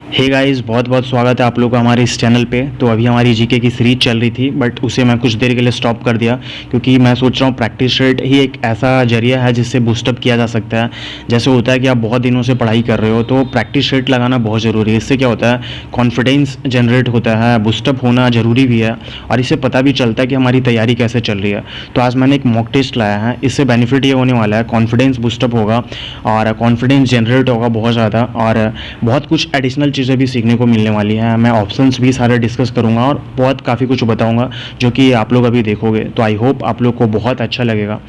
Hey guys, बहुत बहुत स्वागत है आप लोग का हमारे इस चैनल पे। तो अभी हमारी जीके की सीरीज चल रही थी, बट उसे मैं कुछ देर के लिए स्टॉप कर दिया क्योंकि मैं सोच रहा हूँ प्रैक्टिस सेट ही एक ऐसा जरिया है जिससे बूस्टअप किया जा सकता है। जैसे होता है कि आप बहुत दिनों से पढ़ाई कर रहे हो तो प्रैक्टिस सेट लगाना बहुत ज़रूरी है। इससे क्या होता है, कॉन्फिडेंस जनरेट होता है, बूस्टअप होना ज़रूरी भी है और इससे पता भी चलता है कि हमारी तैयारी कैसे चल रही है। तो आज मैंने एक मॉक टेस्ट लाया है, इससे बेनिफिट ये होने वाला है, कॉन्फिडेंस बूस्टअप होगा और कॉन्फिडेंस जनरेट होगा बहुत ज़्यादा, और बहुत कुछ एडिशनल चीज़ें भी सीखने को मिलने वाली हैं। मैं ऑप्शंस भी सारे डिस्कस करूंगा और बहुत काफ़ी कुछ बताऊंगा जो कि आप लोग अभी देखोगे। तो आई होप आप लोग को बहुत अच्छा लगेगा।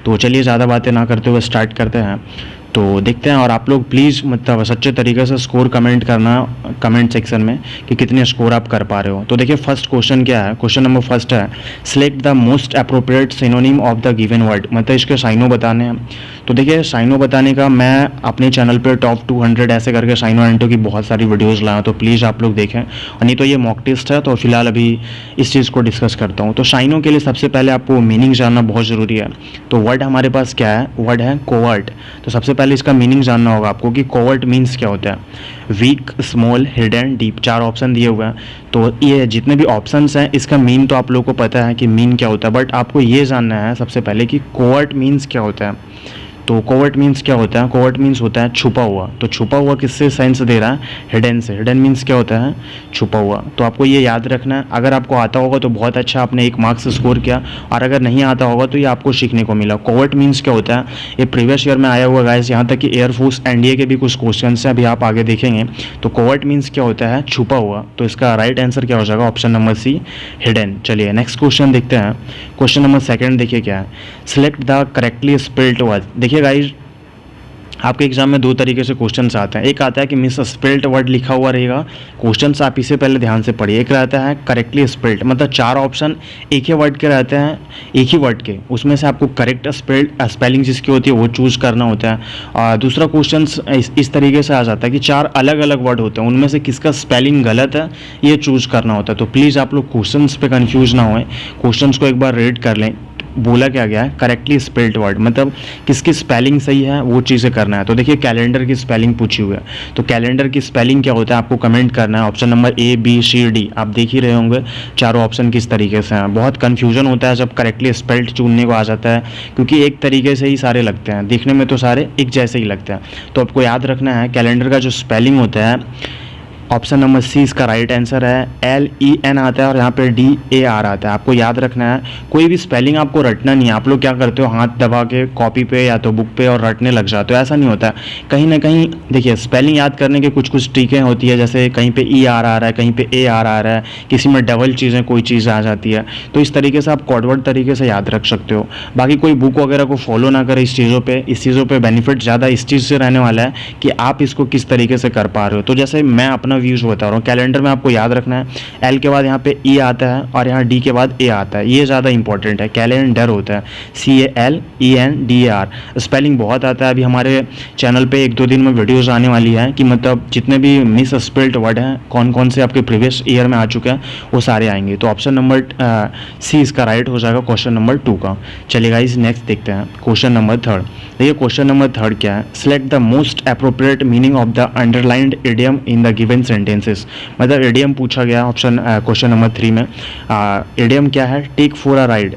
तो चलिए ज़्यादा बातें ना करते हुए स्टार्ट करते हैं। तो देखते हैं, और आप लोग प्लीज़ मतलब सच्चे तरीके से स्कोर कमेंट करना कमेंट सेक्शन में कि कितने स्कोर आप कर पा रहे हो। तो देखिए फर्स्ट क्वेश्चन क्या है। क्वेश्चन नंबर फर्स्ट है, select the most appropriate synonym of the given word. मतलब इसके साइनो बताने हैं। तो देखिए साइनो बताने का मैं अपने चैनल पर टॉप 200 ऐसे करके साइनो एंटो की बहुत सारी वीडियोज़ लाया, तो प्लीज़ आप लोग देखें। और नहीं तो ये मॉक टेस्ट है, तो फिलहाल अभी इस चीज़ को डिस्कस करता हूँ। तो साइनो के लिए सबसे पहले आपको मीनिंग जानना बहुत ज़रूरी है। तो वर्ड हमारे पास क्या है, वर्ड है कोवर्ट। तो सबसे पहले इसका मीनिंग जानना होगा आपको कि कोवर्ट मीन्स क्या होता है। Weak, small, hidden, deep, 4 option दिए हुए हैं। तो ये जितने भी ऑप्शंस हैं इसका मीन तो आप लोगों को पता है कि मीन क्या होता है, बट आपको ये जानना है सबसे पहले कि कोवर्ट मीन्स क्या होता है। तो कोवर्ट मीन्स क्या होता है, कोवर्ट मीन्स होता है छुपा हुआ। तो छुपा हुआ किससे सेंस दे रहा है, हिडन से। हिडन मीन्स क्या होता है, छुपा हुआ। तो आपको ये याद रखना है। अगर आपको आता होगा तो बहुत अच्छा, आपने 1 मार्क्स स्कोर किया, और अगर नहीं आता होगा तो ये आपको सीखने को मिला। कोवर्ट मीन्स क्या होता है, ये प्रीवियस ईयर में आया हुआ गाइस, यहाँ तक कि एयरफोर्स एनडीए के भी कुछ क्वेश्चन हैं, अभी आप आगे देखेंगे। तो कोवर्ट मीन्स क्या होता है, छुपा हुआ। तो इसका राइट आंसर क्या हो जाएगा, ऑप्शन नंबर सी, हिडन। चलिए नेक्स्ट क्वेश्चन देखते हैं। क्वेश्चन नंबर सेकंड देखिए क्या है, select the correctly spelled word. देखिए गाइस, आपके एग्जाम में 2 तरीके से क्वेश्चंस आते हैं। एक आता है कि मिस स्पेल्ड वर्ड लिखा हुआ रहेगा, क्वेश्चंस आप इसे पहले ध्यान से पढ़िए। एक रहता है करेक्टली स्पेल्ड, मतलब 4 ऑप्शन एक ही वर्ड के रहते हैं, एक ही वर्ड के, उसमें से आपको करेक्ट स्पेलिंग जिसकी होती है वो चूज़ करना होता है। और दूसरा क्वेश्चन इस तरीके से आ जाता है कि 4 अलग अलग वर्ड होते हैं, उनमें से किसका स्पेलिंग गलत है ये चूज़ करना होता है। तो प्लीज़ आप लोग क्वेश्चन पे कन्फ्यूज ना होए, क्वेश्चन को एक बार रीड कर लें। बोला क्या गया है, करेक्टली स्पेल्ड वर्ड, मतलब किसकी स्पेलिंग सही है वो चीज़ें करना है। तो देखिए कैलेंडर की स्पेलिंग पूछी हुई है, तो कैलेंडर की स्पेलिंग क्या होता है आपको कमेंट करना है। Option number A, B, C, D, आप देख ही रहे होंगे चारों ऑप्शन किस तरीके से हैं। बहुत कन्फ्यूजन होता है जब करेक्टली स्पेल्ड चुनने को आ जाता है, क्योंकि एक तरीके से ही सारे लगते हैं, दिखने में तो सारे एक जैसे ही लगते हैं। तो आपको याद रखना है कैलेंडर का जो स्पेलिंग होता है, ऑप्शन नंबर सी इसका राइट आंसर है। LEN आता है और यहाँ पे DAR आता है। आपको याद रखना है, कोई भी स्पेलिंग आपको रटना नहीं है। आप लोग क्या करते हो, हाथ दबा के कॉपी पे या तो बुक पे और रटने लग जाते हो, ऐसा नहीं होता है। कहीं ना कहीं देखिए स्पेलिंग याद करने के कुछ कुछ ट्रिकें होती है, जैसे कहीं पे ER आ रहा है, कहीं पे AR आ रहा है, किसी में डबल चीज़ें कोई चीज़ आ जाती है। तो इस तरीके से आप कॉडवर्ड तरीके से याद रख सकते हो। बाकी कोई बुक वगैरह को फॉलो ना करें इस चीज़ों पर बेनिफिट ज़्यादा इस चीज़ से रहने वाला है कि आप इसको किस तरीके से कर पा रहे हो। तो जैसे मैं अपना व्यूज़ बता रहा हूँ, कैलेंडर में आपको याद रखना है L के बाद यहाँ पे E आता है और यहाँ D के बाद A आता है, ये ज़्यादा इंपॉर्टेंट है। कैलेंडर होता है CALENDER। स्पेलिंग बहुत आता है। अभी हमारे चैनल पे 1-2 दिन में वीडियोस आने वाली है कि मतलब जितने भी मिस स्पेल्ड वर्ड हैं, कौन कौन से आपके प्रीवियस ईयर में आ चुके हैं, वो सारे आएंगे। तो ऑप्शन नंबर सी इसका राइट हो जाएगा क्वेश्चन नंबर 2 का। चलिए गाइस नेक्स्ट देखते हैं क्वेश्चन नंबर 3। देखिए क्वेश्चन नंबर 3 क्या है, select the most appropriate meaning of the underlined idiom in the given sentences. मतलब इडियम पूछा गया ऑप्शन क्वेश्चन नंबर 3 में। इडियम क्या है, take for a ride.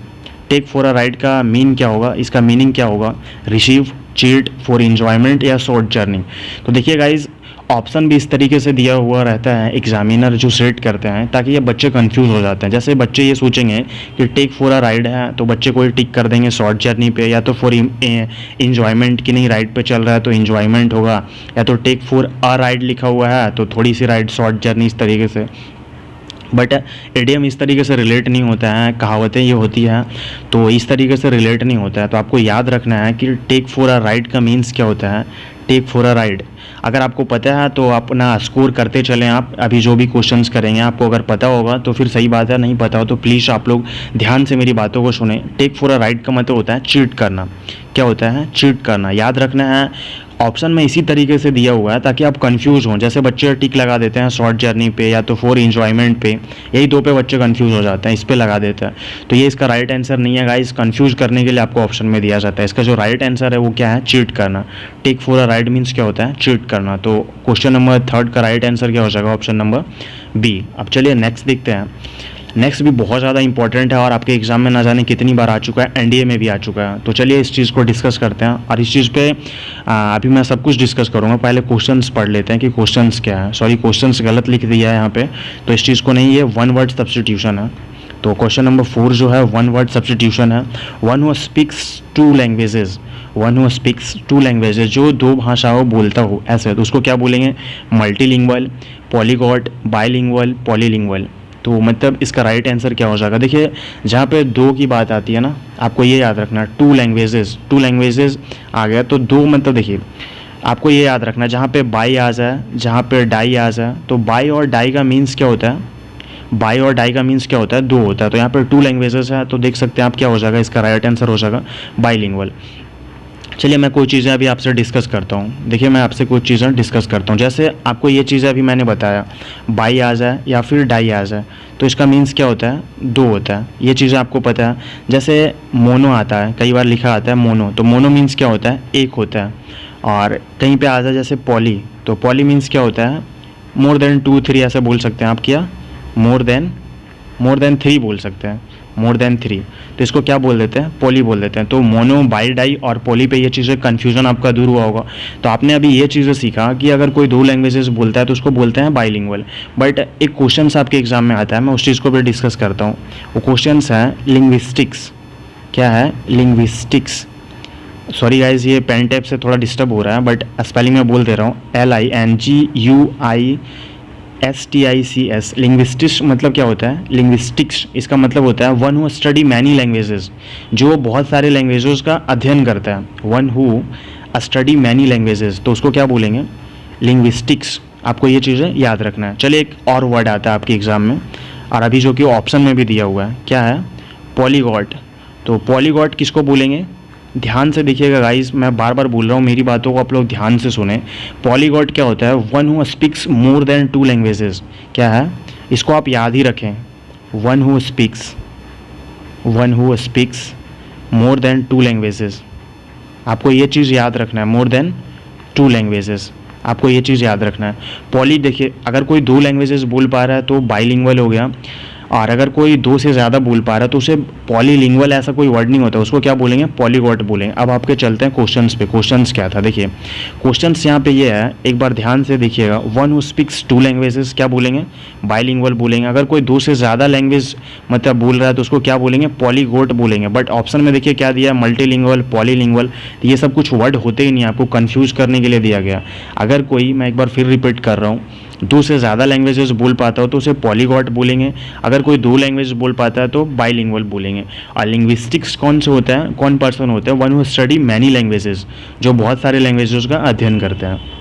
Take for a ride का मीन क्या होगा, इसका मीनिंग क्या होगा, रिसीव, चीट, फॉर इंजॉयमेंट या शॉर्ट जर्नी। तो देखिए गाइज, ऑप्शन भी इस तरीके से दिया हुआ रहता है, एग्जामिनर जो सेट करते हैं, ताकि ये बच्चे कंफ्यूज हो जाते हैं। जैसे बच्चे ये सोचेंगे कि टेक फॉर अ राइड है, तो बच्चे कोई टिक कर देंगे शॉर्ट जर्नी पे, या तो फॉर इंजॉयमेंट की नहीं राइड पे चल रहा है तो इंजॉयमेंट होगा, या तो टेक फॉर अ राइड लिखा हुआ है तो थोड़ी सी राइड शॉर्ट जर्नी, इस तरीके से। बट इडियम इस तरीके से रिलेट नहीं होता है, कहावतें ये होती हैं तो इस तरीके से रिलेट नहीं होता है। तो आपको याद रखना है कि टेक फॉर अ राइड का मीन्स क्या होता है, टेक फॉर अ राइड। अगर आपको पता है तो अपना स्कोर करते चलें। आप अभी जो भी क्वेश्चंस करेंगे आपको अगर पता होगा तो फिर सही बात है, नहीं पता हो तो प्लीज़ आप लोग ध्यान से मेरी बातों को सुने। टेक फॉर अ राइड का मतलब होता है चीट करना। क्या होता है, चीट करना। याद रखना है ऑप्शन में इसी तरीके से दिया हुआ है ताकि आप कंफ्यूज हों। जैसे बच्चे टिक लगा देते हैं शॉर्ट जर्नी पे या तो फॉर एंजॉयमेंट पे, यही दो पे बच्चे कंफ्यूज हो जाते हैं, इस पे लगा देते हैं। तो ये इसका राइट आंसर नहीं है गाइस। कंफ्यूज करने के लिए आपको ऑप्शन में दिया जाता है। इसका जो राइट आंसर है वो क्या है, चीट करना। टिक फॉर अ राइट मीन्स क्या होता है, चीट करना। तो क्वेश्चन नंबर 3 का राइट आंसर क्या हो जाएगा, ऑप्शन नंबर बी। अब चलिए नेक्स्ट देखते हैं। नेक्स्ट भी बहुत ज़्यादा इंपॉर्टेंट है और आपके एग्जाम में ना जाने कितनी बार आ चुका है, एनडीए में भी आ चुका है। तो चलिए इस चीज़ को डिस्कस करते हैं। और इस चीज़ पे अभी मैं सब कुछ डिस्कस करूँगा। पहले क्वेश्चंस पढ़ लेते हैं कि क्वेश्चंस क्या है। सॉरी, क्वेश्चंस गलत लिख दिया है यहाँ पे, तो इस चीज़ को नहीं, ये वन वर्ड सब्स्टिट्यूशन है। तो क्वेश्चन नंबर 4 जो है वन वर्ड सब्स्टिट्यूशन है। One who speaks to languages, one who speaks to languages, जो दो भाषाओं बोलता हो ऐसे, तो उसको क्या बोलेंगे, मल्टीलिंगुअल, पॉलीगॉट, बाइलिंगुअल, पॉलीलिंगुअल। तो मतलब इसका राइट आंसर क्या हो जाएगा, देखिए जहाँ पे दो की बात आती है ना, आपको ये याद रखना, टू लैंग्वेजेस आ गया तो दो, मतलब देखिए आपको ये याद रखना, जहाँ पे बाई आ जाए, जहाँ पे डाई आ जाए, तो बाई और डाई का मीन्स क्या होता है, बाई और डाई का मीन्स क्या होता है, दो होता है। तो यहाँ पर टू लैंग्वेजेस है, तो देख सकते हैं आप क्या हो जाएगा, इसका राइट आंसर हो जाएगा बाइलिंगुअल। चलिए मैं कुछ चीज़ें अभी आपसे डिस्कस करता हूँ। देखिए मैं आपसे कुछ चीज़ें डिस्कस करता हूँ। जैसे आपको ये चीज़ें अभी मैंने बताया, बाई आ जाए या फिर डाई आ जाए, तो इसका मीन्स क्या होता है, दो होता है। ये चीज़ें आपको पता है। जैसे मोनो आता है, कई बार लिखा आता है मोनो, तो मोनो मीन्स क्या होता है, एक होता है। और कहीं पे आ जाए जैसे पॉली, तो पॉली मीन्स क्या होता है, मोर देन 2 3 ऐसे बोल सकते हैं आप, क्या मोर देन 3 बोल सकते हैं, मोर देन 3। तो इसको क्या बोल देते हैं, पॉली बोल देते हैं। तो मोनो, बाई, डाई और पॉली पे ये चीज़ें कन्फ्यूजन आपका दूर हुआ होगा। तो आपने अभी ये चीज़ें सीखा कि अगर कोई दो लैंग्वेजेस बोलता है तो उसको बोलते हैं बाइलिंगुअल। बट एक क्वेश्चन आपके एग्जाम में आता है, मैं उस चीज़ को भी डिस्कस करता हूँ। वो क्वेश्चन है लिंग्विस्टिक्स। क्या है, लिंग्विस्टिक्स। सॉरी गाइज, ये पेन टैप से थोड़ा डिस्टर्ब हो रहा है, बट स्पेलिंग में बोल दे रहा हूँ, LINGUISTICS। लिंग्विस्टिक्स मतलब क्या होता है, लिंग्विस्टिक्स इसका मतलब होता है one who study many languages, जो बहुत सारे लैंग्वेजेस का अध्ययन करता है। One who study many languages, तो उसको क्या बोलेंगे, लिंग्विस्टिक्स। आपको ये चीज़ें याद रखना है। चलिए एक और वर्ड आता है आपके एग्जाम में, और अभी जो कि ऑप्शन में भी दिया हुआ है, क्या है, पॉलीगॉट। तो पॉलीगॉट किसको बोलेंगे, ध्यान से देखिएगा गाइस, मैं बार बार बोल रहा हूँ, मेरी बातों को आप लोग ध्यान से सुने। पॉलीगॉट क्या होता है, one who speaks more than 2 languages. क्या है, इसको आप याद ही रखें, one who speaks more than 2 languages. आपको ये चीज़ याद रखना है, मोर देन 2 लैंग्वेजेस, आपको ये चीज़ याद रखना है। पॉली, देखिए अगर कोई 2 लैंग्वेजेस बोल पा रहा है तो बाइलिंगुअल हो गया, और अगर कोई 2 से ज़्यादा बोल पा रहा है तो उसे पॉलीलिंगुअल ऐसा कोई वर्ड नहीं होता, उसको क्या बोलेंगे, पॉलीगॉट बोलेंगे। अब आपके चलते हैं क्वेश्चंस पे। क्वेश्चंस क्या था, देखिए क्वेश्चंस यहाँ पे ये है, एक बार ध्यान से देखिएगा। वन हु स्पीक्स 2 लैंग्वेजेस क्या बोलेंगे, बाइलिंगुअल बोलेंगे। अगर कोई 2 से ज़्यादा लैंग्वेज मतलब बोल रहा है तो उसको क्या बोलेंगे, पॉलीगॉट बोलेंगे। बट ऑप्शन में देखिए क्या दिया है, मल्टीलिंगुअल, पॉलीलिंगुअल। ये सब कुछ वर्ड होते ही नहीं, आपको कन्फ्यूज करने के लिए दिया गया। अगर कोई, मैं एक बार फिर रिपीट कर रहा हूँ, 2 से ज़्यादा लैंग्वेजेस बोल पाता हो तो उसे पॉलीगॉट बोलेंगे। अगर कोई 2 लैंग्वेज बोल पाता है तो बाइलिंगुअल बोलेंगे। और लिंग्विस्टिक्स कौन से होता है, कौन पर्सन होता है, one who study many languages, जो बहुत सारे लैंग्वेजेस का अध्ययन करते हैं।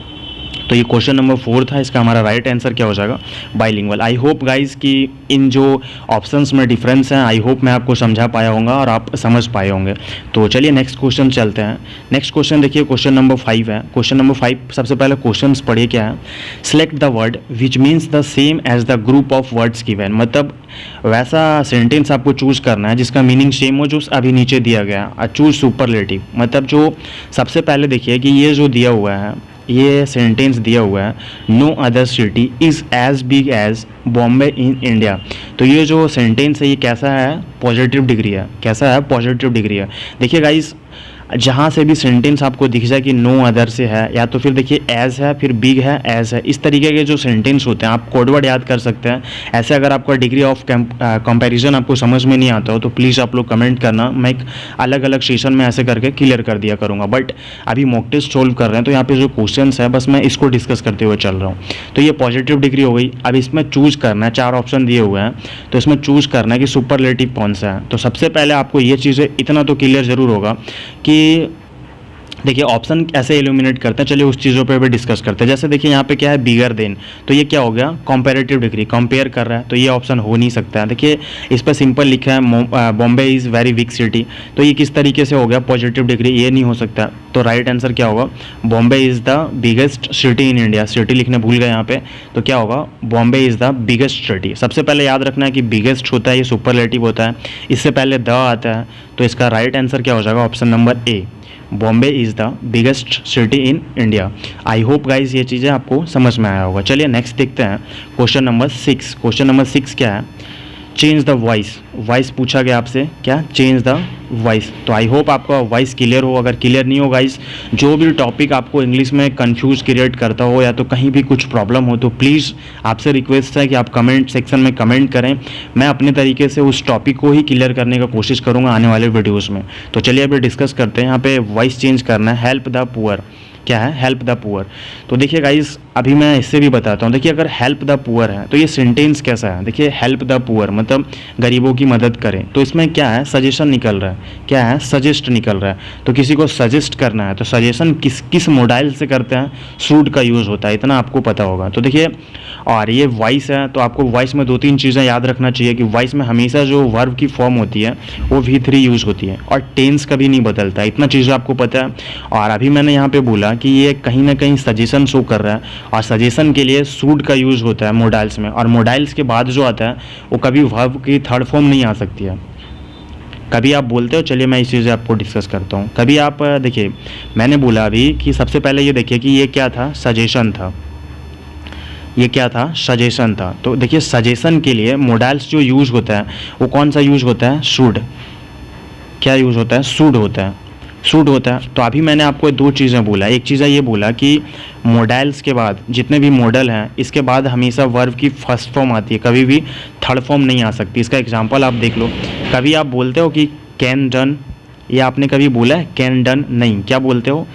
तो ये क्वेश्चन नंबर 4 था, इसका हमारा राइट आंसर क्या हो जाएगा, बाइलिंगुअल। आई होप गाइज कि इन जो ऑप्शंस में डिफरेंस हैं, आई होप मैं आपको समझा पाया होगा और आप समझ पाए होंगे। तो चलिए नेक्स्ट क्वेश्चन चलते हैं। नेक्स्ट क्वेश्चन देखिए, क्वेश्चन नंबर 5 है। क्वेश्चन नंबर 5, सबसे पहले क्वेश्चन पढ़िए क्या है, select the word which means the same as the group of words given. मतलब वैसा सेंटेंस आपको चूज करना है जिसका मीनिंग सेम हो जो अभी नीचे दिया गया। चूज सुपरलेटिव, मतलब जो सबसे पहले देखिए कि ये जो दिया हुआ है, ये सेंटेंस दिया हुआ है, no other city is as big as Bombay in India. तो ये जो सेंटेंस है ये कैसा है, पॉजिटिव डिग्री है। कैसा है, पॉजिटिव डिग्री है। देखिए गाइस, जहाँ से भी सेंटेंस आपको दिख जाए कि नो अदर से है, या तो फिर देखिए एज है, फिर बिग है, एज है, इस तरीके के जो सेंटेंस होते हैं आप कोडवर्ड याद कर सकते हैं। ऐसे अगर आपका डिग्री ऑफ कंपैरिजन आपको समझ में नहीं आता हो तो प्लीज़ आप लोग कमेंट करना, मैं एक अलग अलग सेशन में ऐसे करके क्लियर कर दिया करूँगा। बट अभी मॉक टेस्ट सोल्व कर रहे हैं तो यहाँ पे जो क्वेश्चन है बस मैं इसको डिस्कस करते हुए चल रहा हूँ। तो ये पॉजिटिव डिग्री हो गई। अब इसमें चूज करना है, 4 ऑप्शन दिए हुए हैं, तो इसमें चूज करना है कि सुपरलेटिव कौन सा है। तो सबसे पहले आपको ये चीज़ें इतना तो क्लियर ज़रूर होगा कि देखिए ऑप्शन ऐसे इल्यूमिनेट करते हैं, चलिए उस चीज़ों पे भी डिस्कस करते हैं। जैसे देखिए यहाँ पे क्या है, बिगर देन, तो ये क्या हो गया, कंपैरेटिव डिग्री, कंपेयर कर रहा है, तो ये ऑप्शन हो नहीं सकता है। देखिए इस पर सिंपल लिखा है Bombay is very big city, तो ये किस तरीके से हो गया पॉजिटिव डिग्री, ये नहीं हो सकता। तो राइट आंसर क्या होगा, Bombay is the biggest city in India. City लिखने भूल गए यहाँ पे, तो क्या होगा, Bombay is the biggest city. सबसे पहले याद रखना है कि बिगेस्ट होता है ये सुपरलेटिव होता है, इससे पहले द आता है, तो इसका राइट आंसर क्या हो जाएगा, option number A, Bombay is the biggest city in India. I hope guys ये चीज़ें आपको समझ में आया होगा। चलिए नेक्स्ट देखते हैं क्वेश्चन नंबर 6। क्वेश्चन नंबर 6 क्या है, चेंज द वॉइस। वॉइस पूछा गया आपसे, क्या, चेंज द वॉइस। तो आई होप आपका वॉइस क्लियर हो। अगर क्लियर नहीं हो गाइस, जो भी टॉपिक आपको इंग्लिश में कंफ्यूज क्रिएट करता हो या तो कहीं भी कुछ प्रॉब्लम हो, तो प्लीज़ आपसे रिक्वेस्ट है कि आप कमेंट सेक्शन में कमेंट करें। मैं अपने तरीके से उस टॉपिक को ही क्लियर करने का कोशिश करूँगा आने वाले वीडियोज़ में। तो चलिए अभी डिस्कस करते हैं। यहाँ पे वॉइस चेंज करना है, हेल्प द पुअर। क्या है, हेल्प द पुअर। तो देखिए गाइस अभी मैं इससे भी बताता हूँ। देखिए अगर हेल्प द पुअर है तो ये सेंटेंस कैसा है, देखिए हेल्प द पुअर मतलब गरीबों की मदद करें, तो इसमें क्या है, सजेशन निकल रहा है, क्या है, सजेस्ट निकल रहा है। तो किसी को सजेस्ट करना है तो सजेशन किस किस मोडाइल से करते हैं, शुड का यूज़ होता है, इतना आपको पता होगा। तो देखिए और ये वॉइस है, तो आपको वॉइस में 2-3 चीज़ें याद रखना चाहिए कि वॉइस में हमेशा जो वर्ब की फॉर्म होती है वो V3 यूज़ होती है और टेंस कभी नहीं बदलता, इतना चीज़ें आपको पता है। और अभी मैंने यहाँ पे बोला कि ये कहीं ना कहीं सजेशन शो कर रहा है और सजेशन के लिए शुड का यूज़ होता है मोडाइल्स में, और मोडाइल्स के बाद जो आता है वो कभी वर्ब की थर्ड फॉर्म नहीं आ सकती है। कभी आप बोलते हो, चलिए मैं इस चीज़ आपको डिस्कस करता हूँ। कभी आप देखिए मैंने बोला अभी कि सबसे पहले ये देखिए कि ये क्या था, सजेशन था, ये क्या था, सजेशन था। तो देखिए सजेशन के लिए मोडाइल्स जो यूज़ होता है वो कौन सा यूज़ होता है, शुड। क्या यूज़ होता है, शुड होता है, शुड होता है। तो अभी मैंने आपको 2 चीज़ें बोला, एक चीज़ ये बोला कि मोडाइल्स के बाद जितने भी मॉडल हैं इसके बाद हमेशा वर्ब की फर्स्ट फॉर्म आती है, कभी भी थर्ड फॉर्म नहीं आ सकती। इसका एग्जांपल आप देख लो, कभी आप बोलते हो कि कैन डन, ये आपने कभी बोला है कैन डन, नहीं, क्या बोलते हो,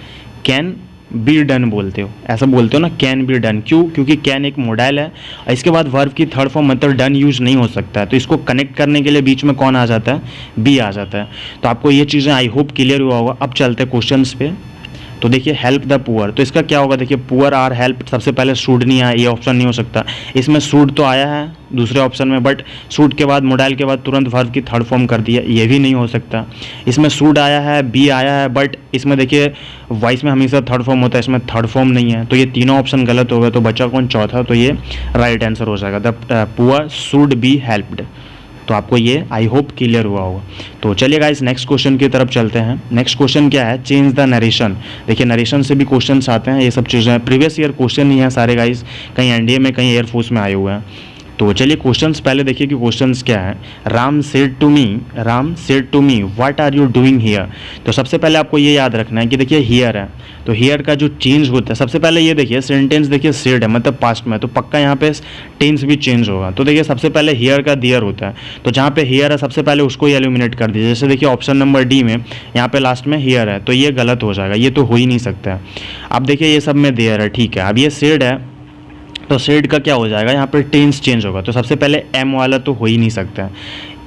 कैन बी डन बोलते हो, ऐसा बोलते हो ना, कैन बी डन। क्यों, क्योंकि कैन एक मोडाइल है, इसके बाद वर्ब की थर्ड फॉर्म मतलब डन यूज नहीं हो सकता है, तो इसको कनेक्ट करने के लिए बीच में कौन आ जाता है, बी आ जाता है। तो आपको ये चीज़ें आई होप क्लियर हुआ होगा। अब चलते हैं क्वेश्चंस पे। तो देखिए हेल्प द पुअर, तो इसका क्या होगा, देखिए पुअर आर हेल्प, सबसे पहले शुड नहीं आया, ये ऑप्शन नहीं हो सकता। इसमें शुड तो आया है दूसरे ऑप्शन में, बट शुड के बाद मोडाइल के बाद तुरंत वर्ब की थर्ड फॉर्म कर दिया, ये भी नहीं हो सकता। इसमें शुड आया है, बी आया है, बट इसमें देखिए वॉइस में हमेशा थर्ड फॉर्म होता है, इसमें थर्ड फॉर्म नहीं है, तो ये तीनों ऑप्शन गलत हो गए। तो बचा कौन, चौथा, तो ये राइट आंसर हो जाएगा, the poor should be helped. तो आपको ये आई होप क्लियर हुआ होगा। तो चलिए गाइस नेक्स्ट क्वेश्चन की तरफ चलते हैं। नेक्स्ट क्वेश्चन क्या है, चेंज द नरेशन। देखिए नरेशन से भी क्वेश्चंस आते हैं, ये सब चीज़ें प्रीवियस ईयर क्वेश्चन ही हैं सारे गाइस, कहीं एनडीए में कहीं एयरफोर्स में आए हुए हैं। तो चलिए क्वेश्चंस पहले देखिए कि क्वेश्चंस क्या है। Ram said to me what are you doing here. तो सबसे पहले आपको ये याद रखना है कि देखिए हियर है, तो हियर का जो चेंज होता है, सबसे पहले ये देखिए सेंटेंस देखिए सेड है मतलब पास्ट में, तो पक्का यहाँ पे टेंस भी चेंज होगा। तो देखिए सबसे पहले हियर का दियर होता है, तो जहाँ पे हियर है सबसे पहले उसको ही एलिमिनेट कर दीजिए। जैसे देखिए ऑप्शन नंबर डी में यहाँ पे लास्ट में हियर है, तो ये गलत हो जाएगा, ये तो हो ही नहीं सकता है। अब देखिए ये सब में देयर है, ठीक है। अब ये सेड है, तो सेड का क्या हो जाएगा, यहाँ पर टेंस चेंज होगा, तो सबसे पहले एम वाला तो हो ही नहीं सकता है,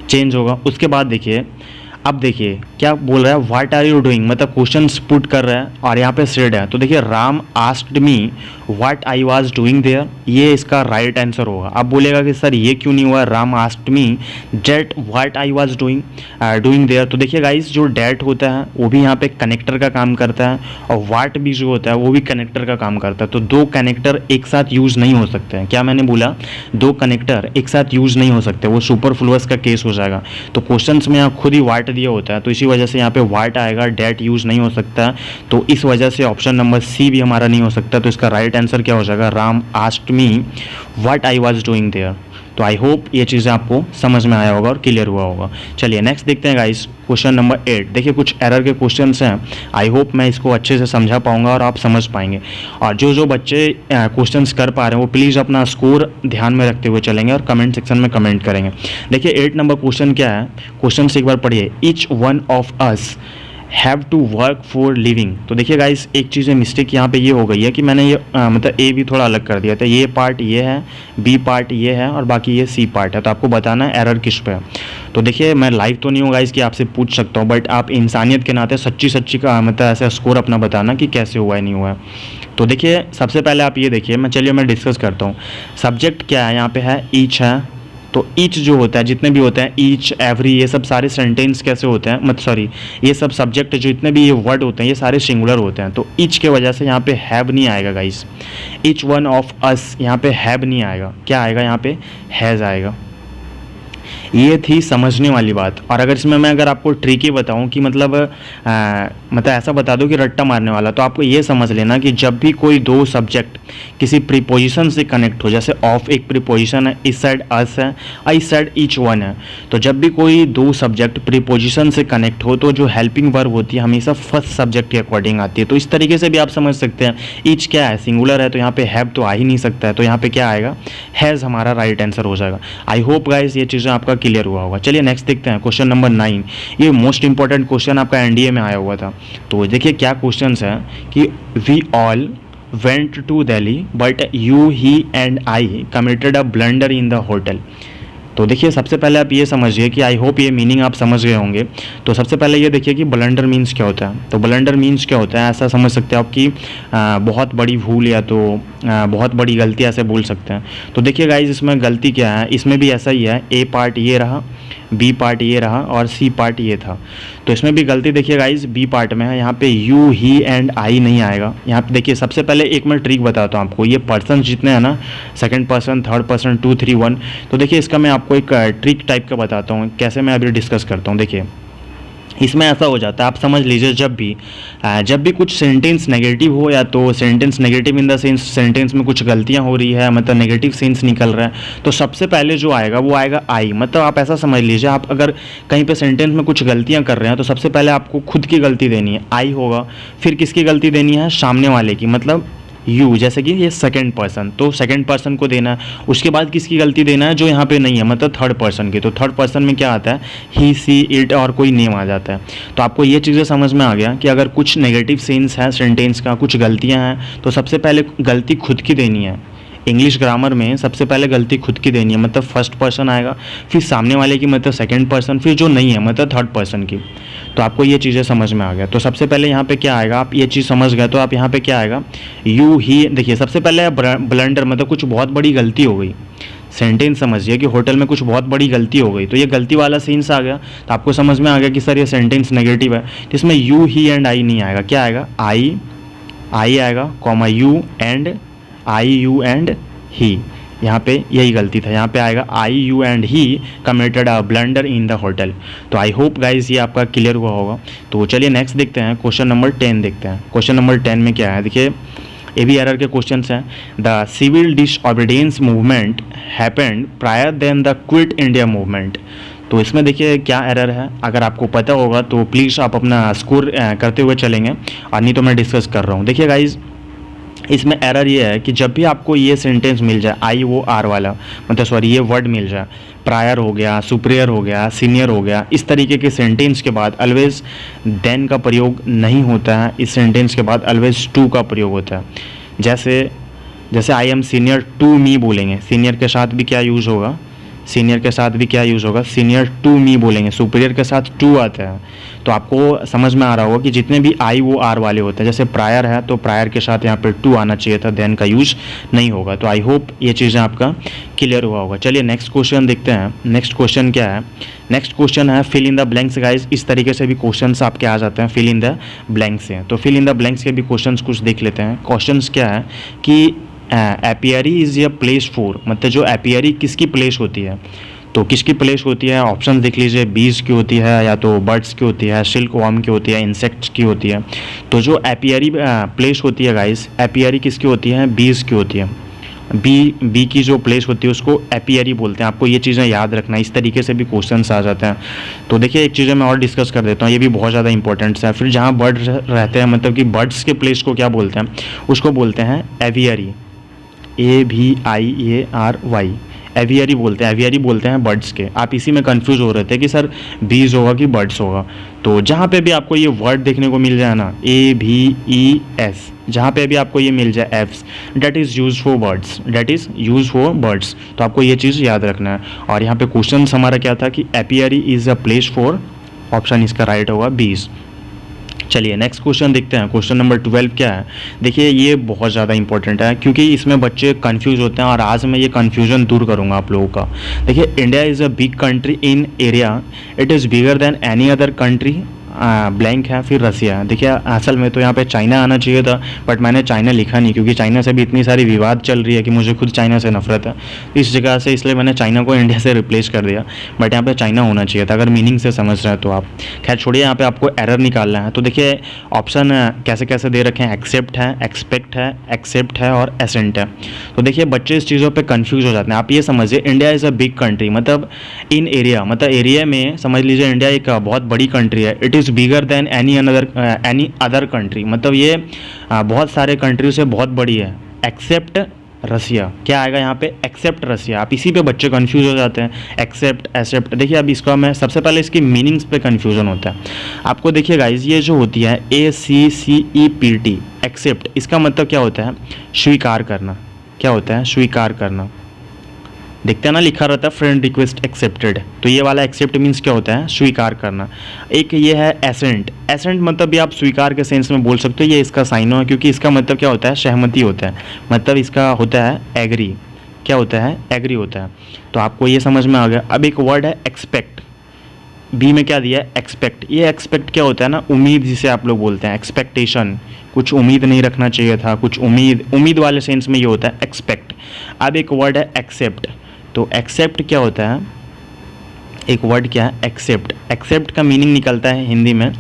चेंज होगा। उसके बाद देखिए अब देखिए क्या बोल रहा है, व्हाट आर यू डूइंग मतलब क्वेश्चन पुट कर रहा है और यहाँ पे सेड है, तो देखिए Ram asked me what I was doing there, ये इसका राइट आंसर होगा। अब बोलेगा कि सर ये क्यों नहीं हुआ, Ram asked me that what I was doing there. तो देखिए गाइस जो डेट होता है वो भी यहाँ पे कनेक्टर का काम करता है और व्हाट भी जो होता है वो भी कनेक्टर का काम करता है, तो 2 कनेक्टर एक साथ यूज़ नहीं हो सकते हैं। क्या मैंने बोला, 2 कनेक्टर एक साथ यूज़ नहीं हो सकते, वो सुपरफ्लुअस का केस हो जाएगा। तो क्वेश्चन में यहाँ खुद ही व्हाट दिया होता है, तो इसी वजह से यहाँ पे व्हाट आएगा, डेट यूज़ नहीं हो सकता, तो इस वजह से ऑप्शन नंबर सी भी हमारा नहीं हो सकता। तो इसका राइट आंसर क्या हो जाएगा, Ram asked me what I was doing there. तो आई होप ये चीज़ें आपको समझ में आया होगा और क्लियर हुआ होगा। चलिए नेक्स्ट देखते हैं गाइस, क्वेश्चन नंबर 8। देखिए कुछ एरर के क्वेश्चंस हैं, आई होप मैं इसको अच्छे से समझा पाऊंगा और आप समझ पाएंगे। और जो बच्चे क्वेश्चंस कर पा रहे हैं वो प्लीज़ अपना स्कोर ध्यान में रखते हुए चलेंगे और कमेंट सेक्शन में कमेंट करेंगे। देखिए 8 नंबर क्वेश्चन क्या है, क्वेश्चन से एक बार पढ़िए, each one of us have to work for living. तो देखिए गाइस एक चीज़ मिस्टेक यहाँ पे ये हो गई है कि मैंने ये मतलब ए भी थोड़ा अलग कर दिया था, ये पार्ट ये है, बी पार्ट ये है और बाकी ये सी पार्ट है, तो आपको बताना है एरर किस पे है। तो देखिए मैं लाइव तो नहीं हूँ गाइस कि आपसे पूछ सकता हूँ, बट आप इंसानियत के नाते सच्ची सच्ची का मतलब ऐसा स्कोर अपना बताना कि कैसे हुआ है नहीं हुआ है। तो देखिए सबसे पहले आप ये देखिए, मैं डिस्कस करता हूँ। सब्जेक्ट क्या है यहाँ पे है, ईच है। तो ईच जो होता है, जितने भी होते हैं ईच, एवरी, ये सब सारे सेंटेंस कैसे होते हैं, मतलब सॉरी, ये सब सब्जेक्ट जो इतने भी ये वर्ड होते हैं ये सारे सिंगुलर होते हैं। तो ईच के वजह से यहाँ पे हैव नहीं आएगा गाइस। ईच वन ऑफ अस, यहाँ पे हैव नहीं आएगा, क्या आएगा यहाँ पे, हैज़ आएगा। ये थी समझने वाली बात। और अगर इसमें मैं अगर आपको ट्रिकी बताऊं कि मतलब ऐसा बता दूं कि रट्टा मारने वाला, तो आपको ये समझ लेना कि जब भी कोई दो सब्जेक्ट किसी प्रीपोजिशन से कनेक्ट हो, जैसे ऑफ एक प्रीपोजिशन है, इस साइड अस है और इस साइड ईच वन है, तो जब भी कोई दो सब्जेक्ट प्रीपोजिशन से कनेक्ट हो तो जो हेल्पिंग वर्ब होती है हमेशा फर्स्ट सब्जेक्ट के अकॉर्डिंग आती है। तो इस तरीके से भी आप समझ सकते हैं। ईच क्या है, सिंगुलर है, तो यहाँ पे हैव तो आ ही नहीं सकता है, तो यहाँ पे क्या आएगा, हैज़ हमारा राइट आंसर हो जाएगा। आई होप गाइस ये चीज़ें आपका क्लियर हुआ होगा। चलिए नेक्स्ट देखते हैं, क्वेश्चन नंबर 9। ये मोस्ट इंपॉर्टेंट क्वेश्चन आपका एनडीए में आया हुआ था। तो देखिए क्या क्वेश्चन है कि we all went to Delhi but you, he and I committed a blunder in the hotel. तो देखिए सबसे पहले आप ये समझिए कि आई होप ये मीनिंग आप समझ गए होंगे। तो सबसे पहले ये देखिए कि ब्लंडर मीन्स क्या होता है। तो ब्लंडर मीन्स क्या होता है, ऐसा समझ सकते हैं आप कि बहुत बड़ी भूल या तो बहुत बड़ी गलती ऐसे बोल सकते हैं। तो देखिए गाइज इसमें गलती क्या है, इसमें भी ऐसा ही है। ए पार्ट ये रहा, बी पार्ट ये रहा और सी पार्ट ये था। तो इसमें भी गलती देखिए गाइज बी पार्ट में है, यहाँ पे यू, ही एंड आई नहीं आएगा। यहाँ पे देखिए सबसे पहले एक मैं ट्रिक बताता हूँ आपको। ये पर्सन जितने हैं ना, सेकंड पर्सन, थर्ड पर्सन, 2, 3, 1, तो देखिए इसका मैं आपको एक ट्रिक टाइप का बताता हूँ, कैसे मैं अभी डिस्कस करता हूँ। देखिए इसमें ऐसा हो जाता है, आप समझ लीजिए जब भी कुछ सेंटेंस नेगेटिव हो, या तो sentence negative in the sense sentence में कुछ गलतियां हो रही है, मतलब नेगेटिव सेंस निकल रहा है, तो सबसे पहले जो आएगा वो आएगा आई। मतलब आप ऐसा समझ लीजिए, आप अगर कहीं पे सेंटेंस में कुछ गलतियां कर रहे हैं तो सबसे पहले आपको खुद की गलती देनी है, आई होगा। फिर किसकी गलती देनी है, सामने वाले की, मतलब यू, जैसे कि ये सेकंड पर्सन, तो सेकंड पर्सन को देना है। उसके बाद किसकी गलती देना है, जो यहाँ पे नहीं है, मतलब थर्ड पर्सन की। तो थर्ड पर्सन में क्या आता है, ही, सी, इट और कोई नेम आ जाता है। तो आपको ये चीज़ें समझ में आ गया कि अगर कुछ नेगेटिव सेंस है सेंटेंस का, कुछ गलतियाँ हैं, तो सबसे पहले गलती खुद की देनी है। इंग्लिश ग्रामर में सबसे पहले गलती खुद की देनी है, मतलब फर्स्ट पर्सन आएगा, फिर सामने वाले की मतलब सेकंड पर्सन, फिर जो नहीं है मतलब थर्ड पर्सन की। तो आपको ये चीज़ें समझ में आ गया। तो सबसे पहले यहाँ पे क्या आएगा, आप ये चीज़ समझ गए तो आप यहाँ पे क्या आएगा, यू, ही। देखिए सबसे पहले ब्लंडर, मतलब कुछ बहुत बड़ी गलती हो गई। सेंटेंस समझिए कि होटल में कुछ बहुत बड़ी गलती हो गई, तो ये गलती वाला सेंस आ गया। तो आपको समझ में आ गया कि सर ये सेंटेंस नेगेटिव है, तो इसमें यू, ही एंड आई नहीं आएगा। क्या आएगा, आई आएगा, comma you and I, you and he. यहाँ पे यही गलती था, यहाँ पे आएगा I, you and he committed a blunder in the hotel. तो आई होप गाइज ये आपका क्लियर हुआ होगा। तो चलिए नेक्स्ट देखते हैं, क्वेश्चन नंबर 10 देखते हैं। क्वेश्चन नंबर 10 में क्या है, देखिए ये भी एरर के क्वेश्चन हैं। The civil disobedience movement happened prior than the Quit India movement. तो इसमें देखिए क्या एरर है, अगर आपको पता होगा तो प्लीज़ आप अपना स्कोर करते हुए चलेंगे, और नहीं तो मैं डिस्कस कर रहा हूँ। देखिए गाइज इसमें एरर ये है कि जब भी आपको ये सेंटेंस मिल जाए, आई वो आर वाला, मतलब सॉरी ये वर्ड मिल जाए, प्रायर हो गया, सुपीरियर हो गया, सीनियर हो गया, इस तरीके के सेंटेंस के बाद ऑलवेज देन का प्रयोग नहीं होता है। इस सेंटेंस के बाद ऑलवेज टू का प्रयोग होता है। जैसे I am senior to me बोलेंगे, सीनियर के साथ भी क्या यूज़ होगा, सीनियर के साथ भी क्या यूज़ होगा, सीनियर टू मी बोलेंगे, सुपीरियर के साथ टू आता है। तो आपको समझ में आ रहा होगा कि जितने भी आई वो आर वाले होते हैं, जैसे प्रायर है तो प्रायर के साथ यहाँ पे टू आना चाहिए था, देन का यूज नहीं होगा। तो आई होप ये चीज़ें आपका क्लियर हुआ होगा। चलिए नेक्स्ट क्वेश्चन देखते हैं। नेक्स्ट क्वेश्चन क्या है, नेक्स्ट क्वेश्चन है fill in the blanks guys. इस तरीके से भी क्वेश्चन आपके आ जाते हैं फिल इन द ब्लैंक्स से। तो फिल इन द ब्लैंक्स के भी क्वेश्चन कुछ देख लेते हैं। क्वेश्चन क्या है कि apiary is a place for, मतलब जो एपियरी किसकी प्लेस होती है, तो किसकी प्लेस होती है, ऑप्शन देख लीजिए, बीज की होती है, या तो बर्ड्स की होती है, सिल्क वॉर्म की होती है, इंसेक्ट्स की होती है। तो जो एपियरी प्लेस होती है गाइस, एपियरी किसकी होती है, बीज की होती है। बी की जो प्लेस होती है उसको एपियरी बोलते हैं। आपको ये चीज़ें याद रखना, इस तरीके से भी क्वेश्चंस आ जाते हैं। तो देखिए एक चीज़ें मैं और डिस्कस कर देता हूँ, ये भी बहुत ज़्यादा इंपॉर्टेंट है। फिर जहाँ बर्ड रहते हैं, मतलब कि बर्ड्स के प्लेस को क्या बोलते हैं, उसको बोलते हैं एवियरी, AVIARY, एवियरी बोलते हैं। एवियरी बोलते हैं बर्ड्स के। आप इसी में कंफ्यूज हो रहे थे कि सर बीज होगा कि बर्ड्स होगा। तो जहाँ पे भी आपको ये वर्ड देखने को मिल जाए ना, AVES, जहाँ पे भी आपको ये मिल जाए apps, that is use for birds, that is use for birds. तो आपको ये चीज़ याद रखना है। और यहाँ पे क्वेश्चन हमारा क्या था कि apiary is a place for, option इसका राइट होगा बीज। चलिए नेक्स्ट क्वेश्चन देखते हैं। क्वेश्चन नंबर 12 क्या है? देखिए ये बहुत ज़्यादा इंपॉर्टेंट है क्योंकि इसमें बच्चे कंफ्यूज होते हैं और आज मैं ये कन्फ्यूजन दूर करूँगा आप लोगों का। देखिए India is a big country in area, it is bigger than any other country, blank है, फिर रसिया है। देखिए असल में तो यहाँ पे चाइना आना चाहिए था, बट मैंने चाइना लिखा नहीं क्योंकि चाइना से भी इतनी सारी विवाद चल रही है कि मुझे खुद चाइना से नफरत है इस जगह से, इसलिए मैंने चाइना को इंडिया से रिप्लेस कर दिया। बट यहाँ पे चाइना होना चाहिए था अगर मीनिंग से समझ रहे हैं तो आप। खैर छोड़िए, यहाँ पे आपको एरर निकालना है। तो देखिए ऑप्शन कैसे कैसे दे रखे हैं, एक्सेप्ट है, एक्सपेक्ट है, एक्सेप्ट है और एसेंट है। तो देखिए बच्चे इस चीज़ों पर कन्फ्यूज हो जाते हैं। आप ये समझिए India is a big country, मतलब इन एरिया, मतलब एरिया में समझ लीजिए इंडिया एक बहुत बड़ी कंट्री है। It is bigger than any other country, मतलब ये बहुत सारे कंट्री से बहुत बड़ी है। एक्सेप्ट रसिया, क्या आएगा यहाँ पे? एक्सेप्ट रसिया। आप इसी पे बच्चे कंफ्यूज हो जाते हैं, एक्सेप्ट एक्सेप्ट। देखिए अब इसका मैं सबसे पहले इसकी मीनिंग्स पे कंफ्यूजन होता है आपको। देखिए गाइज ये जो होती है ACCEPT, एक्सेप्ट, इसका मतलब क्या होता है? स्वीकार करना। क्या होता है? स्वीकार करना। देखते हैं ना लिखा रहता है फ्रेंड रिक्वेस्ट एक्सेप्टेड, तो ये वाला एक्सेप्ट मीन्स क्या होता है? स्वीकार करना। एक ये है एसेंट, एसेंट मतलब भी आप स्वीकार के सेंस में बोल सकते हो, ये इसका साइन है क्योंकि इसका मतलब क्या होता है? सहमति होता है, मतलब इसका होता है एग्री। क्या होता है? एग्री होता है। तो आपको ये समझ में आ गया। अब एक वर्ड है एक्सपेक्ट, बी में क्या दिया है? एक्सपेक्ट। ये एक्सपेक्ट क्या होता है ना? उम्मीद, जिसे आप लोग बोलते हैं एक्सपेक्टेशन, कुछ उम्मीद नहीं रखना चाहिए था, कुछ उम्मीद वाले सेंस में ये होता है एक्सपेक्ट। अब एक वर्ड है एक्सेप्ट, तो एक्सेप्ट क्या होता है? एक वर्ड क्या है? एक्सेप्ट। एक्सेप्ट का मीनिंग निकलता है हिंदी में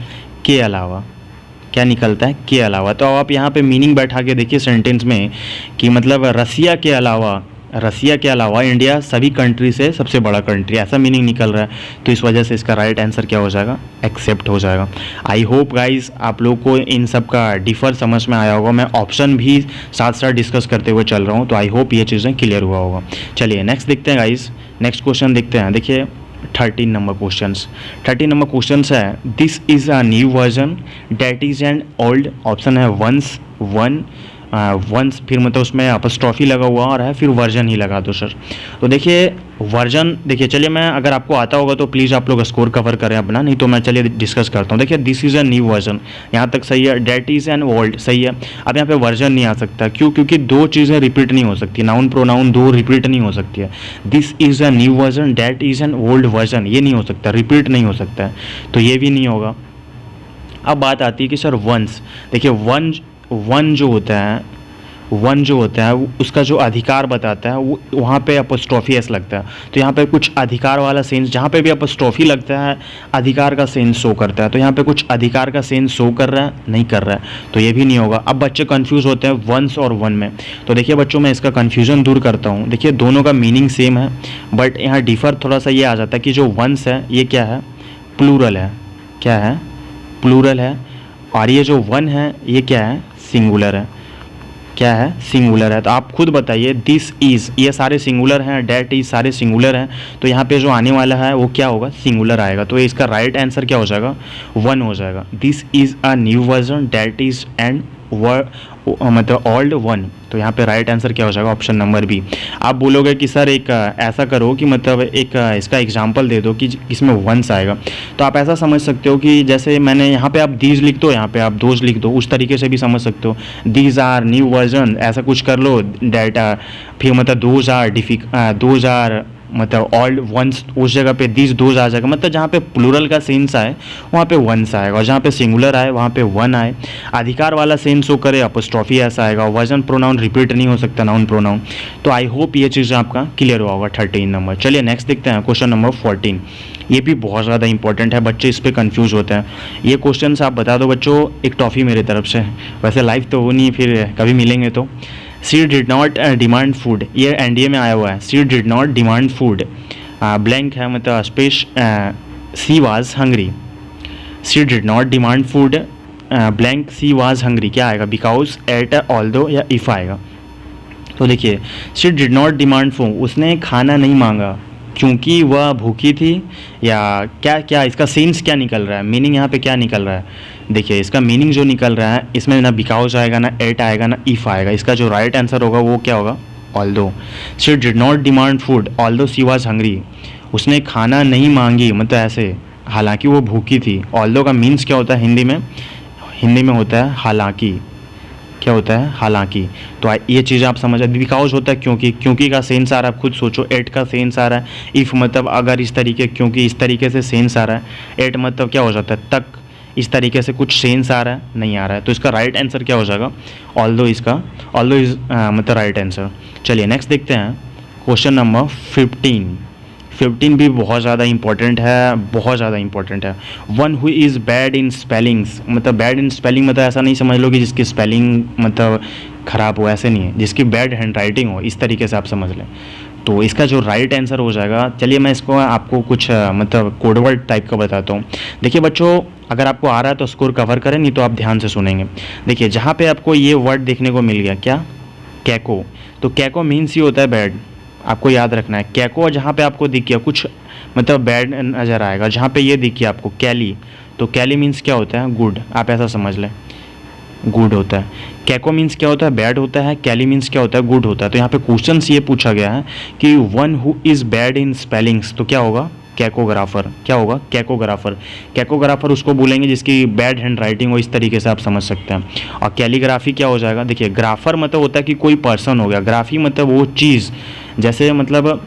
के अलावा। क्या निकलता है? के अलावा। तो आप यहाँ पे मीनिंग बैठा के देखिए सेंटेंस में कि मतलब रसिया के अलावा इंडिया सभी कंट्री से सबसे बड़ा कंट्री, ऐसा मीनिंग निकल रहा है। तो इस वजह से इसका राइट आंसर क्या हो जाएगा? एक्सेप्ट हो जाएगा। आई होप गाइज आप लोग को इन सब का डिफर समझ में आया होगा। मैं ऑप्शन भी साथ साथ डिस्कस करते हुए चल रहा हूँ, तो आई होप ये चीज़ें क्लियर हुआ होगा। चलिए नेक्स्ट देखते हैं गाइज, नेक्स्ट क्वेश्चन देखते हैं। देखिए 13 नंबर क्वेश्चन है, this is a new version that is an old, option है वंस, फिर मतलब उसमें अपस्ट्रॉफी लगा हुआ और है, फिर वर्जन ही लगा दो सर। तो देखिए वर्जन, देखिए चलिए मैं, अगर आपको आता होगा तो प्लीज़ आप लोग स्कोर कवर करें अपना, नहीं तो मैं चलिए डिस्कस करता हूँ। देखिए this is a new version, यहाँ तक सही है। डेट इज़ एन ओल्ड, सही है। अब यहाँ पे वर्जन नहीं आ सकता, क्यों? क्योंकि दो चीज़ें रिपीट नहीं हो सकती, नाउन प्रोनाउन दो रिपीट नहीं हो सकती है। This is a new version, that is an old version, ये नहीं हो सकता, रिपीट नहीं हो सकता है, तो ये भी नहीं होगा। अब बात आती है कि सर वंस, देखिए वन जो होता है उसका जो अधिकार बताता है वो वहाँ पे अपस्ट्रॉफी एस लगता है। तो यहाँ पे कुछ अधिकार वाला सेंस, जहाँ पे भी अपस्ट्रॉफी लगता है अधिकार का सेंस शो करता है। तो यहाँ पे कुछ अधिकार का सेंस शो कर रहा है, नहीं कर रहा है, तो ये भी नहीं होगा। अब बच्चे कंफ्यूज होते हैं वंस और वन में। तो देखिए बच्चों मैं इसका कन्फ्यूज़न दूर करता हूँ। देखिए दोनों का मीनिंग सेम है, बट यहाँ डिफ़र थोड़ा सा ये आ जाता है कि जो वंस है ये क्या है? प्लूरल है। क्या है? प्लूरल है। और ये जो वन है ये क्या है? सिंगुलर है। क्या है? सिंगुलर है। तो आप खुद बताइए, दिस इज़, ये सारे सिंगुलर हैं, डेट इज़ सारे सिंगुलर हैं, तो यहाँ पे जो आने वाला है वो क्या होगा? सिंगुलर आएगा। तो इसका राइट आंसर क्या हो जाएगा? वन हो जाएगा। This is a new version that is and मतलब ओल्ड वन, तो यहाँ पे राइट आंसर क्या हो जाएगा? Option number B. आप बोलोगे कि सर एक ऐसा करो कि मतलब एक इसका एग्जांपल दे दो कि इसमें वंस आएगा। तो आप ऐसा समझ सकते हो कि जैसे मैंने यहाँ पे आप दीज लिख दो, यहाँ पे आप दोज लिख दो, उस तरीके से भी समझ सकते हो। दीज आर न्यू वर्जन, ऐसा कुछ कर लो। डेटा फिर मतलब दोज आर मतलब ऑल्ड वंस, उस जगह पे दीज दोज आ जाएगा। मतलब जहाँ पे प्लूरल का सेंस आए वहाँ पे वंस आएगा, और जहाँ पे सिंगुलर आए वहाँ पे वन आए। अधिकार वाला सेंस हो करे अपस्ट्रॉफी ऐसा आएगा। वर्जन प्रोनाउन रिपीट नहीं हो सकता, नाउन प्रोनाउन। तो आई होप ये चीज़ आपका क्लियर हुआ होगा 13 नंबर। चलिए नेक्स्ट देखते हैं क्वेश्चन नंबर 14। ये भी बहुत ज़्यादा इंपॉर्टेंट है, बच्चे इस पर कन्फ्यूज होते हैं। ये क्वेश्चन आप बता दो बच्चों, एक टॉफ़ी मेरी तरफ से, वैसे लाइव तो वो नहीं, फिर कभी मिलेंगे तो। She did not demand food, ये एनडीए में आया हुआ है। She did not demand food, blank है मतलब space, she was hungry. She did not demand food blank, she was hungry, क्या आएगा? बिकॉज, एट, ऑल्दो या इफ़ आएगा। तो देखिए she did not demand food, उसने खाना नहीं मांगा क्योंकि वह भूखी थी, या क्या इसका सेंस क्या निकल रहा है? मीनिंग यहाँ पे क्या निकल रहा है? देखिए इसका मीनिंग जो निकल रहा है, इसमें ना बिकॉज आएगा, ना एट आएगा, ना इफ़ आएगा। इसका जो राइट आंसर होगा वो क्या होगा? Although. She did not demand food although she was hungry. उसने खाना नहीं मांगी, मतलब ऐसे हालांकि वो भूखी थी। ऑल्दो का मीन्स क्या होता है हिंदी में? हिंदी में होता है हालांकि। क्या होता है? हालांकि। तो ये चीज़ आप समझ आए। बिकॉज होता है क्योंकि, क्योंकि का सेंस आ रहा है, खुद सोचो। एट का सेंस आ रहा है। इफ़ मतलब अगर इस तरीके, क्योंकि इस तरीके से सेंस आ रहा है। एट मतलब क्या हो जाता है? तक। इस तरीके से कुछ सेंस आ रहा है, नहीं आ रहा है। तो इसका राइट आंसर क्या हो जाएगा? ऑल्दो। इसका ऑल्दो इज मतलब राइट आंसर। चलिए नेक्स्ट देखते हैं क्वेश्चन नंबर 15। 15 भी बहुत ज़्यादा इंपॉर्टेंट है, बहुत ज़्यादा इंपॉर्टेंट है। One who is bad in spellings, मतलब बैड इन स्पेलिंग मतलब ऐसा नहीं समझ लो कि जिसकी स्पेलिंग मतलब ख़राब हो, ऐसे नहीं है। जिसकी बैड हैंड राइटिंग हो, इस तरीके से आप समझ लें। तो इसका जो राइट आंसर हो जाएगा, चलिए मैं इसको आपको कुछ मतलब कोडवर्ड टाइप का बताता हूँ। देखिए बच्चों, अगर आपको आ रहा है तो स्कोर कवर करें, नहीं तो आप ध्यान से सुनेंगे। देखिए जहाँ पे आपको ये वर्ड देखने को मिल गया, क्या? कैको। तो कैको मीन्स ही होता है बैड, आपको याद रखना है। कैको जहाँ पे आपको दिख गया कुछ मतलब बैड नज़र आएगा, जहाँ पे ये दिख गया आपको कैली, तो कैली मीन्स क्या होता है? गुड। आप ऐसा समझ लें, गुड होता है। कैको मीन्स क्या होता है? बैड होता है। कैली मीन्स क्या होता है? गुड होता है। तो यहाँ पे क्वेश्चन ये पूछा गया है कि one who is bad in spellings, तो क्या होगा? कैकोग्राफर। क्या होगा? कैकोग्राफर। कैकोग्राफर उसको बोलेंगे जिसकी बैड हैंड राइटिंग हो, इस तरीके से आप समझ सकते हैं। और कैलीग्राफी क्या हो जाएगा? देखिए ग्राफर मतलब होता है कि कोई पर्सन हो गया, ग्राफी मतलब वो चीज़, जैसे मतलब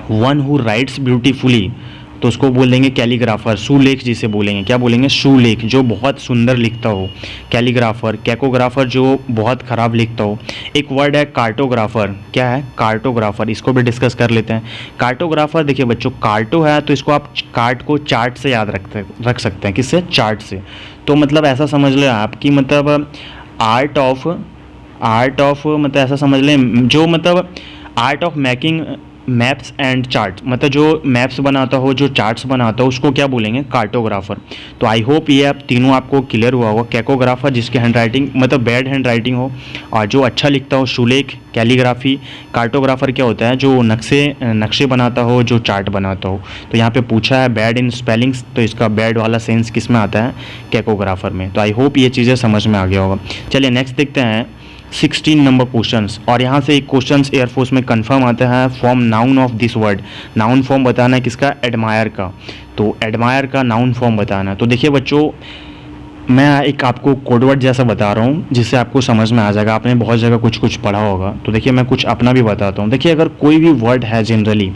वन हु राइट्स ब्यूटीफुली, तो उसको बोल देंगे कैलीग्राफर। सुलेख जिसे बोलेंगे, क्या बोलेंगे? सुलेख, जो बहुत सुंदर लिखता हो, कैलीग्राफर। कैकोग्राफर जो बहुत ख़राब लिखता हो। एक वर्ड है कार्टोग्राफर। क्या है? कार्टोग्राफर। इसको भी डिस्कस कर लेते हैं। कार्टोग्राफर, देखिए बच्चों, कार्टो है तो इसको आप कार्ट को चार्ट से याद रख सकते हैं। किससे? चार्ट से। तो मतलब ऐसा समझ लें आप कि मतलब आर्ट ऑफ मतलब ऐसा समझ लें जो मतलब art of making maps and chart, मतलब जो मैप्स बनाता हो, जो चार्ट्स बनाता हो, उसको क्या बोलेंगे? कार्टोग्राफर। तो आई होप ये आप तीनों आपको क्लियर हुआ होगा। कैकोग्राफर जिसकी हैंड राइटिंग मतलब बैड हैंड राइटिंग हो, और जो अच्छा लिखता हो, सुलेख, कैलीग्राफी। कार्टोग्राफर क्या होता है? जो नक्शे बनाता हो, जो चार्ट बनाता हो। तो यहाँ पे पूछा है बैड इन स्पेलिंग्स, तो इसका बैड वाला सेंस किस में आता है? कैकोग्राफर में। तो आई होप ये चीज़ें समझ में आ गया होगा। चलिए नेक्स्ट देखते हैं 16 नंबर क्वेश्चंस। और यहाँ से एक क्वेश्चंस एयरफोर्स में कंफर्म आता है। Form noun of this word. Noun form बताना है किसका? एडमायर का। तो एडमायर का नाउन फॉर्म बताना है। तो देखिए बच्चों, मैं एक आपको कोडवर्ड जैसा बता रहा हूँ जिससे आपको समझ में आ जाएगा। आपने बहुत जगह कुछ कुछ पढ़ा होगा, तो देखिए मैं कुछ अपना भी बताता हूँ। देखिए अगर कोई भी वर्ड है जनरली,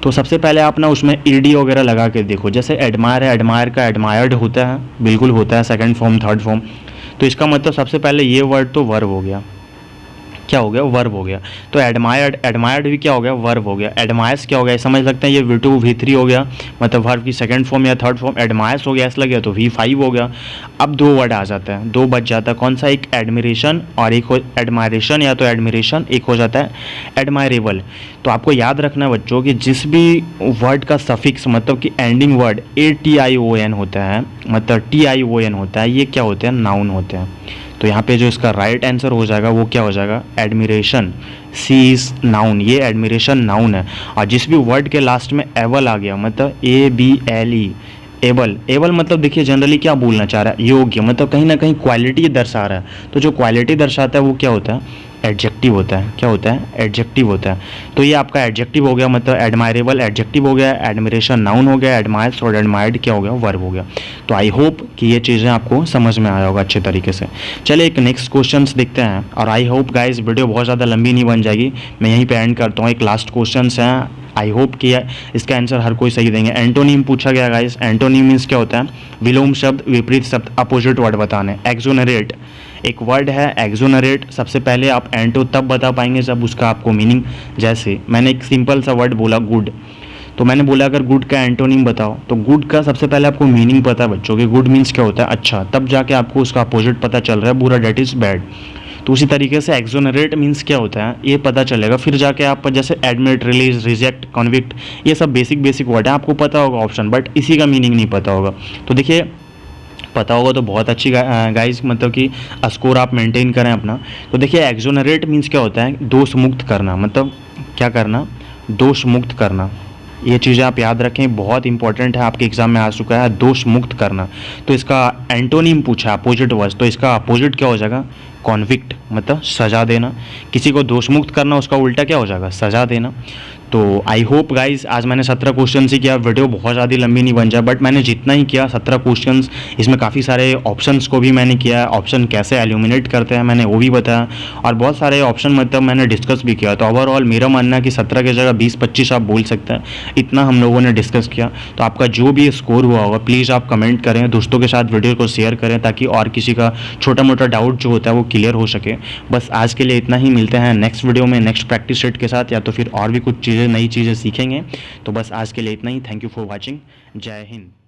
तो सबसे पहले आप ना उसमें ईडी वगैरह लगा के देखो। जैसे एडमायर है, एडमायर का एडमायर्ड होता है, बिल्कुल होता है, सेकंड फॉर्म, थर्ड फॉर्म। तो इसका मतलब सबसे पहले ये वर्ड तो वर्ब हो गया। क्या हो गया? वर्ब हो गया। तो एडमायर्ड भी क्या हो गया? वर्ब हो गया। एडमायर्स क्या हो गया? समझ सकते हैं ये V2 V3 हो गया, मतलब वर्ब की सेकंड फॉर्म या थर्ड फॉर्म। एडमायर्स हो गया, ऐसा लग गया तो V5 हो गया। अब दो वर्ड आ जाता है, दो बच जाता है। कौन सा? एक एडमिरेशन और एक हो एडमायरेशन, या तो एडमिरेशन, एक हो जाता है एडमायरेबल। तो आपको याद रखना है बच्चों कि जिस भी वर्ड का सफिक्स मतलब कि एंडिंग वर्ड ATION होता है, मतलब TION होता है, ये क्या होते हैं? नाउन होते हैं। तो यहाँ पे जो इसका राइट आंसर हो जाएगा वो क्या हो जाएगा? एडमिरेशन। सी इज नाउन, ये एडमिरेशन नाउन है। और जिस भी वर्ड के लास्ट में एबल आ गया, मतलब ABLE, एबल। एबल मतलब देखिए जनरली क्या बोलना चाह रहा है? योग्य, मतलब कहीं ना कहीं क्वालिटी दर्शा रहा है। तो जो क्वालिटी दर्शाता है वो क्या होता है? एडजेक्टिव होता है। क्या होता है? एडजेक्टिव होता है। तो ये आपका एडजेक्टिव हो गया, मतलब एडमायरेबल एडजेक्टिव हो गया, एडमिरेशन नाउन हो गया, एडमायर्स और एडमायर्ड क्या हो गया? वर्ब हो गया। तो आई होप कि ये चीज़ें आपको समझ में आया होगा अच्छे तरीके से। चलिए एक नेक्स्ट क्वेश्चन देखते हैं। और आई होप गाइस वीडियो बहुत ज़्यादा लंबी नहीं बन जाएगी, मैं यहीं पे एंड करता हूँ। एक लास्ट क्वेश्चन है, आई होप कि इसका आंसर हर कोई सही देंगे। एंटोनिम पूछा गया गाइस। एंटोनिम मीन्स क्या होता है? विलोम शब्द, विपरीत शब्द, अपोजिट वर्ड बताने। एक्सोनरेट एक वर्ड है, एक्सोनरेट। सबसे पहले आप एंटो तब बता पाएंगे जब उसका आपको मीनिंग, जैसे मैंने एक सिंपल सा वर्ड बोला गुड, तो मैंने बोला अगर गुड का एंटोनिम बताओ, तो गुड का सबसे पहले आपको मीनिंग पता है बच्चों कि गुड मीन्स क्या होता है? अच्छा। तब जाके आपको उसका अपोजिट पता चल रहा है, बुरा, डेट इज़ बैड। तो उसी तरीके से एक्सोनरेट मीन्स क्या होता है ये पता चलेगा। फिर जाके आप जैसे एडमिट, रिलीज, रिजेक्ट, कन्विक्ट, ये सब बेसिक वर्ड है, आपको पता होगा ऑप्शन, बट इसी का मीनिंग नहीं पता होगा। तो देखिए पता होगा तो बहुत अच्छी गाइस, मतलब कि स्कोर आप मेंटेन करें अपना। तो देखिए एक्सोनरेट मीन्स क्या होता है? दोष मुक्त करना, मतलब क्या करना? दोष मुक्त करना। ये चीज़ें आप याद रखें, बहुत इंपॉर्टेंट है, आपके एग्जाम में आ चुका है। दोष मुक्त करना, तो इसका एंटोनिम पूछा, अपोजिट वर्ड, तो इसका अपोजिट क्या हो जाएगा? कॉन्विक्ट, मतलब सज़ा देना। किसी को दोष मुक्त करना, उसका उल्टा क्या हो जाएगा? सज़ा देना। तो आई होप गाइज आज मैंने 17 क्वेश्चन ही किया, वीडियो बहुत ज़्यादा लंबी नहीं बन जाए, बट मैंने जितना ही किया 17 क्वेश्चंस, इसमें काफ़ी सारे ऑप्शंस को भी मैंने किया, ऑप्शन कैसे एल्यूमिनेट करते हैं मैंने वो भी बताया, और बहुत सारे ऑप्शन मतलब मैंने डिस्कस भी किया। तो ओवरऑल मेरा मानना है कि 17 की जगह 20-25 आप बोल सकते हैं, इतना हम लोगों ने डिस्कस किया। तो आपका जो भी स्कोर हुआ होगा प्लीज़ आप कमेंट करें, दोस्तों के साथ वीडियो को शेयर करें, ताकि और किसी का छोटा मोटा डाउट जो होता है वो क्लियर हो सके। बस आज के लिए इतना ही, मिलते हैं नेक्स्ट वीडियो में नेक्स्ट प्रैक्टिस सेट के साथ, या तो फिर और भी कुछ चीज़ें, नई चीज़ें सीखेंगे। तो बस आज के लिए इतना ही। Thank you for watching. जय हिंद।